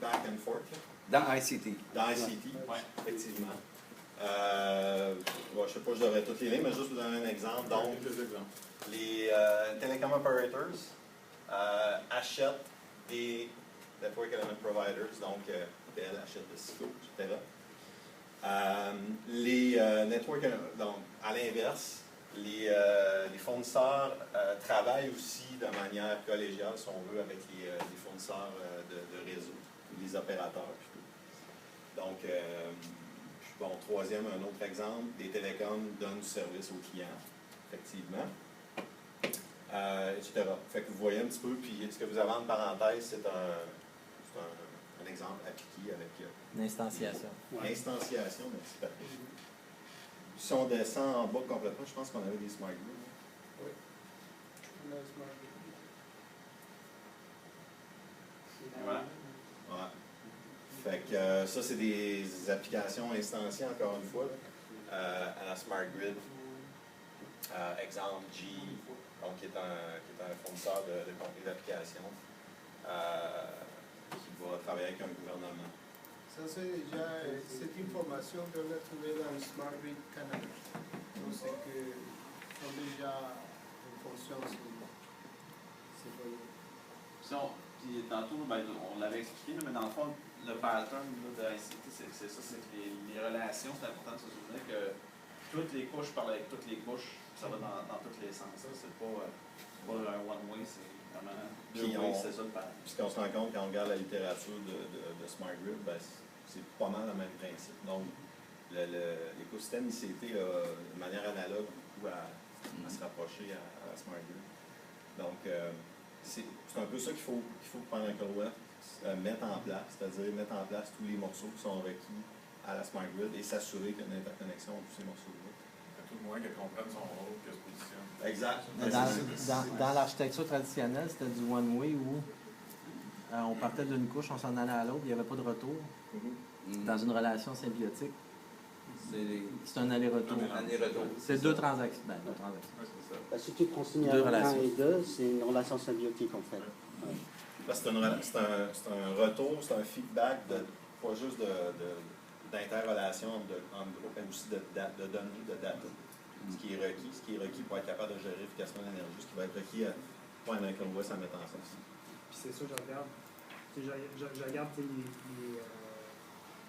back and forth. Dans ICT. Dans ICT, oui, effectivement. Bon, je ne sais pas, je devrais toutes les lire, mais juste vous donner un exemple. Donc, les telecom operators achètent des network element providers, donc Bell achète de Cisco, etc. Les network, donc, à l'inverse, les fournisseurs travaillent aussi de manière collégiale, si on veut, avec les fournisseurs de réseau, les opérateurs plutôt. Donc, bon, troisième, un autre exemple, des télécoms donnent du service aux clients, effectivement, etc. Fait que vous voyez un petit peu, puis ce que vous avez en parenthèse, c'est un exemple appliqué avec L'instanciation. l'instanciation, merci Patrick. Si on descend en bas complètement, je pense qu'on avait des smart grids. Oui. On a un smart grid. Voilà. Ouais. Fait que ça, c'est des applications instanciées, encore une fois, à la Smart Grid. Exemple, G, donc, qui est un fournisseur de contenu d'applications qui va travailler avec un gouvernement. Ça, c'est déjà cette information qu'on a trouvée dans le Smart Grid Canada. Donc, c'est que sont déjà en fonction de ces données. Puis tantôt, ben, on l'avait expliqué, mais dans le fond, le pattern là, de ICT, c'est ça, c'est que les relations, c'est important de se souvenir que toutes les couches parlent avec toutes les couches, ça va dans tous les sens. C'est pas un one-way, c'est vraiment deux-way, c'est ça le pattern. Puis ce qu'on se rend compte quand on regarde la littérature de Smart Grid, ben, c'est pas mal le même principe. Donc, l'écosystème ICT a de manière analogue beaucoup à se rapprocher à la Smart Grid. Donc, c'est un peu ça qu'il faut pendant que l'Ouest mettre en place, c'est-à-dire mettre en place tous les morceaux qui sont requis à la Smart Grid et s'assurer qu'il y a une interconnexion entre tous ces morceaux-là. Tout le moins qu'elle comprenne son rôle, qu'elle se positionne. Exact. Dans l'architecture traditionnelle, c'était du one-way où on partait d'une couche, on s'en allait à l'autre, il n'y avait pas de retour. Dans une relation symbiotique, c'est un aller-retour. C'est deux transactions. Ben, deux transactions. Oui, c'est ça. Si tu consignes Deux 1 relations. et 2, c'est une relation symbiotique en fait. Ouais. Parce que c'est un retour, c'est un feedback, pas juste d'interrelation entre groupes, mais aussi de données, de data. Ce qui est requis pour être capable de gérer efficacement l'énergie, ce qui va être requis pour un Michael West à mettre en place. Puis c'est ça, je regarde. Je regarde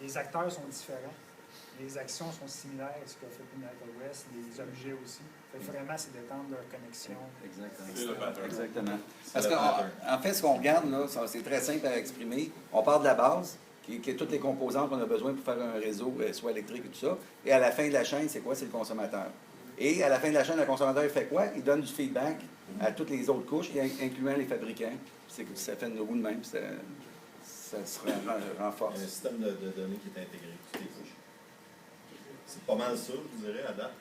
les acteurs sont différents. Les actions sont similaires à ce qu'a fait Michael West, les objets aussi. Fait que vraiment, c'est d'étendre leur connexion. C'est le pattern. Exactement. Parce qu'en fait, ce qu'on regarde, là, c'est très simple à exprimer. On part de la base, qui est toutes les composantes qu'on a besoin pour faire un réseau, soit électrique et tout ça. Et à la fin de la chaîne, c'est quoi? C'est le consommateur. Et à la fin de la chaîne, le consommateur fait quoi? Il donne du feedback à toutes les autres couches, incluant les fabricants. Ça fait une roue de même, ça se renforce. Il y a un système de données qui est intégré, toutes les couches. C'est pas mal ça, je vous dirais, à date.